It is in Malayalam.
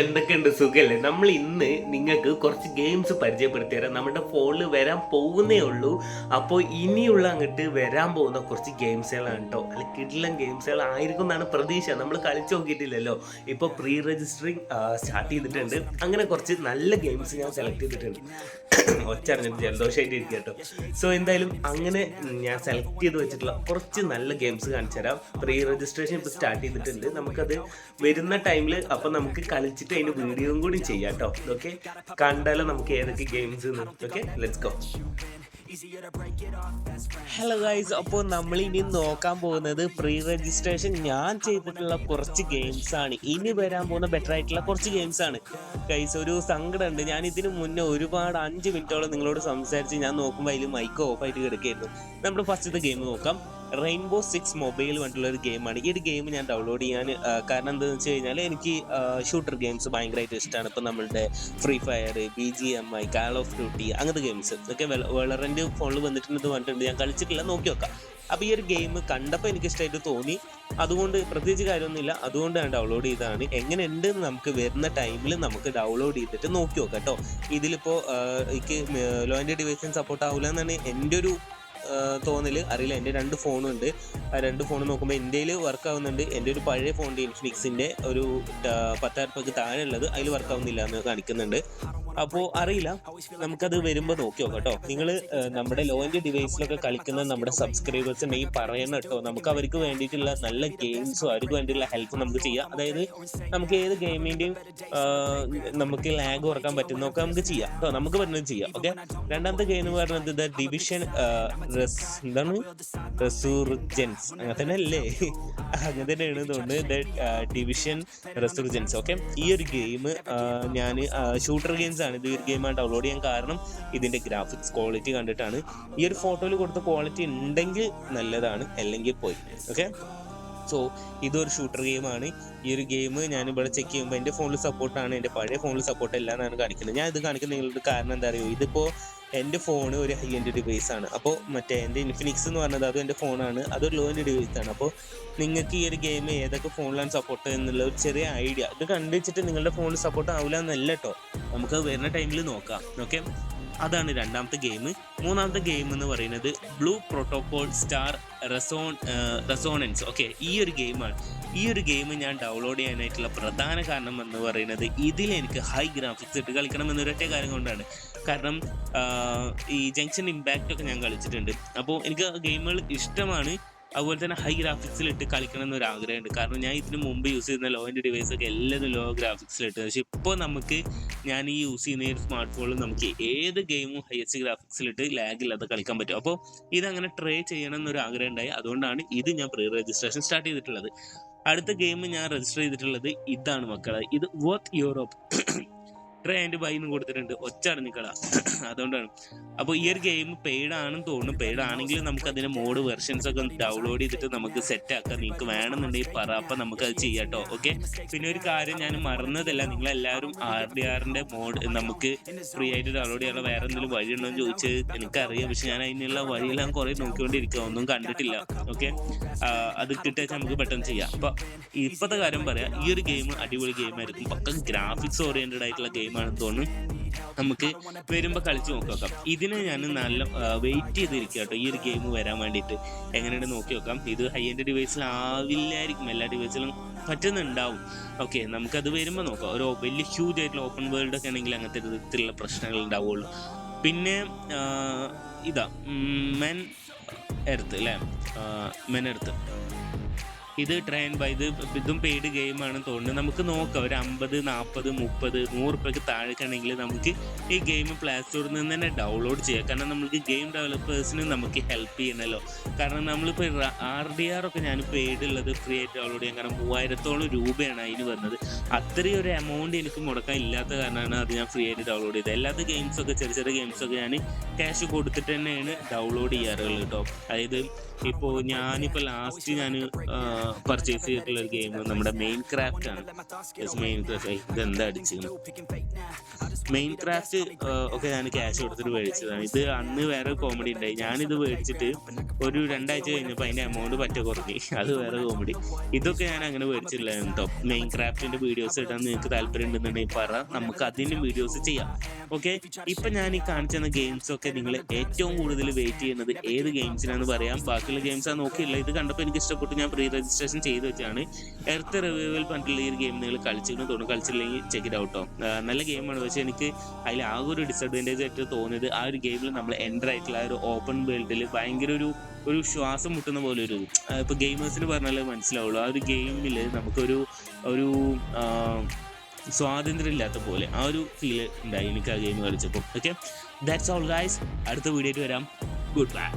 എന്തൊക്കെയുണ്ട്, സുഖല്ലേ? നമ്മൾ ഇന്ന് നിങ്ങൾക്ക് കുറച്ച് ഗെയിംസ് പരിചയപ്പെടുത്തി തരാം. നമ്മുടെ ഫോണിൽ വരാൻ പോകുന്നേ ഉള്ളൂ. അപ്പോൾ ഇനിയുള്ള അങ്ങോട്ട് വരാൻ പോകുന്ന കുറച്ച് ഗെയിംസുകളാണ് കേട്ടോ. അല്ല, കിടിലൻ ഗെയിംസുകളായിരിക്കും എന്നാണ് പ്രതീക്ഷ. നമ്മൾ കളിച്ചു നോക്കിയിട്ടില്ലല്ലോ. ഇപ്പോൾ പ്രീ രജിസ്റ്ററിങ് സ്റ്റാർട്ട് ചെയ്തിട്ടുണ്ട്. അങ്ങനെ കുറച്ച് നല്ല ഗെയിംസ് ഞാൻ സെലക്ട് ചെയ്തിട്ടുണ്ട്. ഒച്ചറിഞ്ഞിട്ട് ജലദോഷമായിട്ട് ഇരിക്കുക കേട്ടോ. സോ എന്തായാലും അങ്ങനെ ഞാൻ സെലക്ട് ചെയ്ത് വെച്ചിട്ടുള്ള കുറച്ച് നല്ല ഗെയിംസ് കാണിച്ചു തരാം. പ്രീ രജിസ്ട്രേഷൻ ഇപ്പോൾ സ്റ്റാർട്ട് ചെയ്തിട്ടുണ്ട്. നമുക്കത് വരുന്ന ടൈമിൽ അപ്പം നമുക്ക് കളിച്ചിട്ട് അതിൻ്റെ വീഡിയോയും കൂടി ചെയ്യാം കേട്ടോ. ഓക്കെ, കണ്ടാലോ നമുക്ക് ഏതൊക്കെ games. Okay, let's go. Hello guys, അപ്പോൾ നമ്മൾ ഇനി നോക്കാൻ പോകുന്നത് പ്രീ രജിസ്ട്രേഷൻ ഞാൻ ചെയ്തിട്ടുള്ള കുറച്ച് ഗെയിംസ് ആണ്. ഇനി വരാൻ പോകുന്ന ബെറ്റർ ആയിട്ടുള്ള കുറച്ച് ഗെയിംസ് ആണ് ഗൈസ്. ഒരു സങ്കടമുണ്ട്, ഞാൻ ഇതിന് മുന്നേ ഒരുപാട് 5 മിനിറ്റോളം നിങ്ങളോട് സംസാരിച്ച് ഞാൻ നോക്കുമ്പോൾ അതിൽ മൈക്ക് ഓഫ് ആയിട്ട് കിടക്കുകയായിരുന്നു. നമ്മുടെ ഫസ്റ്റത്തെ ഗെയിം നോക്കാം. റെയിൻബോ 6 മൊബൈൽ വന്നിട്ടുള്ള ഒരു ഗെയിമാണ്. ഈ ഒരു ഗെയിം ഞാൻ ഡൗൺലോഡ് ചെയ്യാൻ കാരണം എന്താണെന്ന് വെച്ച് കഴിഞ്ഞാൽ എനിക്ക് ഷൂട്ടർ ഗെയിംസ് ഭയങ്കരമായിട്ട് ഇഷ്ടമാണ്. ഇപ്പം നമ്മളുടെ free fire, BGMI, call of duty അങ്ങനത്തെ ഗെയിംസ് ഒക്കെ വളറൻ്റ് ഫോണിൽ വന്നിട്ടുണ്ട് പറഞ്ഞിട്ടുണ്ട്. ഞാൻ കളിച്ചിട്ടില്ല, നോക്കി നോക്കാം. അപ്പോൾ ഈ ഒരു ഗെയിം കണ്ടപ്പോൾ എനിക്ക് ഇഷ്ടമായിട്ട് തോന്നി. അതുകൊണ്ട് പ്രത്യേകിച്ച് കാര്യമൊന്നുമില്ല, അതുകൊണ്ട് ഞാൻ ഡൗൺലോഡ് ചെയ്തതാണ്. എങ്ങനെയുണ്ട് നമുക്ക് വരുന്ന ടൈമിൽ നമുക്ക് ഡൗൺലോഡ് ചെയ്തിട്ട് നോക്കി നോക്കാം കേട്ടോ. ഇതിലിപ്പോൾ എനിക്ക് ലോ ആൻഡ് ഡിവൈസിന് സപ്പോർട്ട് ആവില്ല എന്നാണ് എൻ്റെ ഒരു തോന്നൽ. അറിയില്ല, എൻ്റെ 2 ഫോണുണ്ട്. ആ 2 ഫോൺ നോക്കുമ്പോൾ എൻ്റെയിൽ വർക്ക് ആവുന്നുണ്ട്. എൻ്റെ ഒരു പഴയ ഫോണിൻ്റെ ഇൻഫിനിക്സിൻ്റെ ഒരു 10,000 രൂപയ്ക്ക് താഴെ ഉള്ളത് അതിൽ വർക്ക് ആവുന്നില്ല എന്ന് കാണിക്കുന്നുണ്ട്. അപ്പോൾ അറിയില്ല, നമുക്കത് വരുമ്പോൾ നോക്കി നോക്കാം കേട്ടോ. നിങ്ങൾ നമ്മുടെ ലോ ആൻഡ് ഡിവൈസിലൊക്കെ കളിക്കുന്ന നമ്മുടെ സബ്സ്ക്രൈബേഴ്സ് ഉണ്ടെങ്കിൽ പറയണം കേട്ടോ. നമുക്ക് അവർക്ക് വേണ്ടിയിട്ടുള്ള നല്ല ഗെയിംസും അവർക്ക് വേണ്ടിയിട്ടുള്ള ഹെൽപ്പ് നമുക്ക് ചെയ്യാം. അതായത് നമുക്ക് ഏത് ഗെയിമിൻ്റെയും നമുക്ക് ലാഗ് കുറക്കാൻ പറ്റുന്നതൊക്കെ നമുക്ക് ചെയ്യാം കേട്ടോ. നമുക്ക് പറ്റുന്നത് ചെയ്യാം. ഓക്കെ, രണ്ടാമത്തെ ഗെയിം എന്ന് പറയുന്നത് ദ ഡിവിഷൻ എന്താണ്, റെസൂർജൻസ് അങ്ങനെ തന്നെ അല്ലേ? അങ്ങനെ തന്നെയാണ് തോന്നുന്നത്, ഡിവിഷൻ റെസൂർജൻസ്. ഓക്കെ, ഈ ഒരു ഗെയിം ഞാൻ ഷൂട്ടർ ഗെയിംസ് ആണ്. ഇത് ഒരു ഗെയിമാണ് ഡൗൺലോഡ് ചെയ്യാൻ കാരണം ഇതിന്റെ ഗ്രാഫിക്സ് ക്വാളിറ്റി കണ്ടിട്ടാണ്. ഈ ഒരു ഫോട്ടോയിൽ കൊടുത്ത ക്വാളിറ്റി ഉണ്ടെങ്കിൽ നല്ലതാണ്, അല്ലെങ്കിൽ പോയി. ഓക്കെ, സോ ഇതൊരു ഷൂട്ടർ ഗെയിമാണ്. ഈ ഒരു ഗെയിം ഞാനിവിടെ ചെക്ക് ചെയ്യുമ്പോൾ എൻ്റെ ഫോണിൽ സപ്പോർട്ടാണ്, എൻ്റെ പഴയ ഫോണിൽ സപ്പോർട്ട് അല്ല എന്നാണ് കാണിക്കുന്നത്. ഞാൻ ഇത് കാണിക്കുന്ന നിങ്ങളുടെ കാരണം എന്താ അറിയുമോ? ഇതിപ്പോൾ എൻ്റെ ഫോണ് ഒരു ഹൈ എൻഡ് ഡിവൈസ് ആണ്. അപ്പോൾ മറ്റേ എൻ്റെ ഇൻഫിനിക്സ് എന്ന് പറഞ്ഞത് അതും എൻ്റെ ഫോണാണ്, അതൊരു ലോ എൻഡ് ഡിവൈസ് ആണ്. അപ്പോൾ നിങ്ങൾക്ക് ഈ ഒരു ഗെയിം ഏതൊക്കെ ഫോണിലാണ് സപ്പോർട്ട് എന്നുള്ള ഒരു ചെറിയ ഐഡിയ ഇത് കണ്ടുവച്ചിട്ട് നിങ്ങളുടെ ഫോണിൽ സപ്പോർട്ട് ആവില്ല എന്നല്ല കേട്ടോ. നമുക്ക് വരുന്ന ടൈമിൽ നോക്കാം. ഓക്കെ, അതാണ് രണ്ടാമത്തെ ഗെയിം. മൂന്നാമത്തെ ഗെയിം എന്ന് പറയുന്നത് blue protocol star resonance. Okay, ഈ ഒരു ഗെയിമാണ്. ഈ ഒരു ഗെയിം ഞാൻ ഡൗൺലോഡ് ചെയ്യാനായിട്ടുള്ള പ്രധാന കാരണം എന്ന് പറയുന്നത് ഇതിൽ എനിക്ക് ഹൈ ഗ്രാഫിക്സ് ഇട്ട് കളിക്കണം എന്നൊരൊറ്റ കാര്യം കൊണ്ടാണ്. കാരണം ഈ ജംഗ്ഷൻ ഇമ്പാക്റ്റ് ഒക്കെ ഞാൻ കളിച്ചിട്ടുണ്ട്. അപ്പോൾ എനിക്ക് ഗെയിമുകൾ ഇഷ്ടമാണ്. അതുപോലെ തന്നെ ഹൈ ഗ്രാഫിക്സിലിട്ട് കളിക്കണം എന്നൊരു ആഗ്രഹമുണ്ട്. കാരണം ഞാൻ ഇതിന് മുമ്പ് യൂസ് ചെയ്യുന്ന ലോ എൻ്റെ ഡിവൈസൊക്കെ എല്ലാതും ലോ ഗ്രാഫിക്സിലിട്ട്. പക്ഷെ ഇപ്പോൾ നമുക്ക് ഞാൻ ഈ യൂസ് ചെയ്യുന്ന ഒരു സ്മാർട്ട് ഫോണിൽ നമുക്ക് ഏത് ഗെയിമും ഹൈയസ്റ്റ് ഗ്രാഫിക്സിലിട്ട് ലാഗ് ഇല്ലാതെ കളിക്കാൻ പറ്റും. അപ്പോൾ ഇതങ്ങനെ ട്രൈ ചെയ്യണം എന്നൊരു ആഗ്രഹം ഉണ്ടായി. അതുകൊണ്ടാണ് ഇത് ഞാൻ പ്രീ രജിസ്ട്രേഷൻ സ്റ്റാർട്ട് ചെയ്തിട്ടുള്ളത്. അടുത്ത ഗെയിം ഞാൻ രജിസ്റ്റർ ചെയ്തിട്ടുള്ളത് ഇതാണ് മക്കളെ. ഇത് വോത്ത് യൂറോപ്പ് ട്രൈ ആൻഡ് ബൈ എന്നും കൊടുത്തിട്ടുണ്ട്. ഒച്ചടഞ്ഞിക്കള, അതുകൊണ്ടാണ്. അപ്പോൾ ഈ ഒരു ഗെയിം പെയ്ഡ് ആണെന്ന് തോന്നുന്നു. പെയ്ഡ് ആണെങ്കിൽ നമുക്ക് അതിൻ്റെ മോഡ് വെർഷൻസ് ഒക്കെ ഡൗൺലോഡ് ചെയ്തിട്ട് നമുക്ക് സെറ്റ് ആക്കാം. നിങ്ങൾക്ക് വേണമെന്നുണ്ടെങ്കിൽ പറ, അപ്പം നമുക്കത് ചെയ്യാം കേട്ടോ. ഓക്കെ, പിന്നെ ഒരു കാര്യം ഞാൻ മറന്നതല്ല, നിങ്ങളെല്ലാവരും RDRൻ്റെ മോഡ് നമുക്ക് ഫ്രീ ആയിട്ട് ഡൗൺലോഡ് ചെയ്യാനുള്ള വേറെ എന്തെങ്കിലും വഴിയുണ്ടോ എന്ന് ചോദിച്ച് എനിക്കറിയാം. പക്ഷെ ഞാൻ അതിനുള്ള വഴിയെല്ലാം കുറേ നോക്കിക്കൊണ്ടിരിക്കുക, ഒന്നും കണ്ടിട്ടില്ല. ഓക്കെ, അത് കിട്ടിയാൽ നമുക്ക് പെട്ടെന്ന് ചെയ്യാം. അപ്പോൾ ഇപ്പോഴത്തെ കാര്യം പറയാം, ഈ ഒരു ഗെയിം അടിപൊളി ഗെയിമായിരിക്കും. പക്ക ഗ്രാഫിക്സ് ഓറിയൻറ്റഡ് ആയിട്ടുള്ള ഗെയിമാണെന്ന് തോന്നുന്നു. നമുക്ക് വരുമ്പോൾ കളിച്ച് നോക്കാം. ഇതിന് ഞാൻ നല്ല വെയിറ്റ് ചെയ്തിരിക്കുക കേട്ടോ, ഈ ഒരു ഗെയിം വരാൻ വേണ്ടിയിട്ട്. എങ്ങനെയാണ് നോക്കി നോക്കാം. ഇത് ഹൈ എൻഡ് ഡിവൈസിലാവില്ലായിരിക്കും, എല്ലാ ഡിവൈസിലും പറ്റുന്നുണ്ടാവും. ഓക്കെ, നമുക്കത് വരുമ്പോൾ നോക്കാം. ഒരു വലിയ ഹ്യൂജ് ആയിട്ടുള്ള ഓപ്പൺ വേൾഡ് ഒക്കെ ആണെങ്കിൽ അങ്ങനത്തെ വിധത്തിലുള്ള പ്രശ്നങ്ങൾ ഉണ്ടാവുള്ളൂ. പിന്നെ ഇതാ മെൻ എർത്ത് അല്ലേ, മെൻ എർത്ത്. ഇത് ട്രെയിൻ ബൈ ഇതും പെയ്ഡ് ഗെയിമാണെന്ന് തോന്നുന്നു. നമുക്ക് നോക്കാം, ഒരു 50, 40, 30, 100 രൂപയ്ക്ക് താഴേക്കാണെങ്കിൽ നമുക്ക് ഈ ഗെയിം പ്ലേ സ്റ്റോറിൽ നിന്ന് തന്നെ ഡൗൺലോഡ് ചെയ്യാം. കാരണം നമുക്ക് ഗെയിം ഡെവലപ്പേഴ്സിന് നമുക്ക് ഹെൽപ്പ് ചെയ്യണമല്ലോ. കാരണം നമ്മളിപ്പോൾ RDR ഒക്കെ ഞാൻ പെയ്ഡ് ഉള്ളത് ഫ്രീ ആയിട്ട് ഡൗൺലോഡ് ചെയ്യാൻ. കാരണം 3000-ഓളം രൂപയാണ് അതിന് വന്നത്. അത്രയും ഒരു എമൗണ്ട് എനിക്ക് മുടക്കാൻ ഇല്ലാത്ത കാരണമാണ് അത് ഞാൻ ഫ്രീ ആയിട്ട് ഡൗൺലോഡ് ചെയ്തത്. എല്ലാത്ത ഗെയിംസൊക്കെ ചെറിയ ചെറിയ ഗെയിംസൊക്കെ ഞാൻ ക്യാഷ് കൊടുത്തിട്ട് തന്നെയാണ് ഡൗൺലോഡ് ചെയ്യാറുള്ളത് കേട്ടോ. അതായത് ഇപ്പോൾ ഞാനിപ്പോൾ ലാസ്റ്റ് ഞാൻ പർച്ചേസ് ചെയ്തിട്ടുള്ള ഒരു ഗെയിം നമ്മുടെ മെയിൻ ക്രാഫ്റ്റ് ആണ്. മെയിൻ ക്രാഫ്റ്റ് ഇതെന്താ അടിച്ചിരുന്നു. മെയിൻ ക്രാഫ്റ്റ് ഒക്കെ ഞാൻ ക്യാഷ് കൊടുത്തിട്ട് മേടിച്ചതാണ്. ഇത് അന്ന് വേറെ കോമഡി ഉണ്ടായി. ഞാനിത് മേടിച്ചിട്ട് ഒരു 2 ആഴ്ച കഴിഞ്ഞപ്പോൾ അതിൻ്റെ എമൗണ്ട് പറ്റ കുറഞ്ഞു. അത് വേറെ കോമഡി. ഇതൊക്കെ ഞാൻ അങ്ങനെ മേടിച്ചിട്ടില്ല കേട്ടോ. മെയിൻ ക്രാഫ്റ്റിൻ്റെ വീഡിയോസ് ഇടാൻ നിങ്ങൾക്ക് താല്പര്യം ഉണ്ടെന്നുണ്ടെങ്കിൽ പറ, നമുക്ക് അതിൻ്റെ വീഡിയോസ് ചെയ്യാം. ഓക്കെ, ഇപ്പം ഞാൻ ഈ കാണിച്ചു തന്ന ഗെയിംസൊക്കെ നിങ്ങൾ ഏറ്റവും കൂടുതൽ വെയിറ്റ് ചെയ്യുന്നത് ഏത് ഗെയിംസിനാണെന്ന് പറയാം. ബാക്കിയുള്ള ഗെയിംസ് ആ നോക്കിയില്ല. ഇത് കണ്ടപ്പോൾ എനിക്ക് ഇഷ്ടപ്പെട്ടു, ഞാൻ പ്രീ രജിസ്ട്രേഷൻ ചെയ്ത് വെച്ചാണ്. എർത്ത് റിവൈവൽ പറഞ്ഞിട്ടുള്ള ഈ ഒരു ഗെയിം നിങ്ങൾ കളിച്ചിരുന്നു തോന്നുന്നു. കളിച്ചില്ലെങ്കിൽ ചെക്ക് ഇറ്റ് ഔട്ടോ. നല്ല ഗെയിമാണ്. പക്ഷേ എനിക്ക് അതിൽ ആകെ ഒരു ഡിസഡ്വാൻറ്റേജ് ആയിട്ട് തോന്നിയത് ആ ഒരു ഗെയിമിൽ നമ്മൾ എൻ്റർ ആയിട്ടുള്ള ആ ഒരു ഓപ്പൺ വേൾഡിൽ ഭയങ്കര ഒരു ശ്വാസം മുട്ടുന്ന പോലെ ഒരു ഇപ്പോൾ ഗെയിമേഴ്സിന് പറഞ്ഞാലേ മനസ്സിലാവുള്ളൂ. ആ ഒരു ഗെയിമിൽ നമുക്കൊരു ഒരു സ്വാതന്ത്ര്യം ഇല്ലാത്ത പോലെ ആ ഒരു ഫീല് ഉണ്ടായി എനിക്ക് ആ ഗെയിം കളിച്ചപ്പോൾ. Okay, that's all guys. അടുത്ത വീഡിയോയിൽ വരാം. Good by.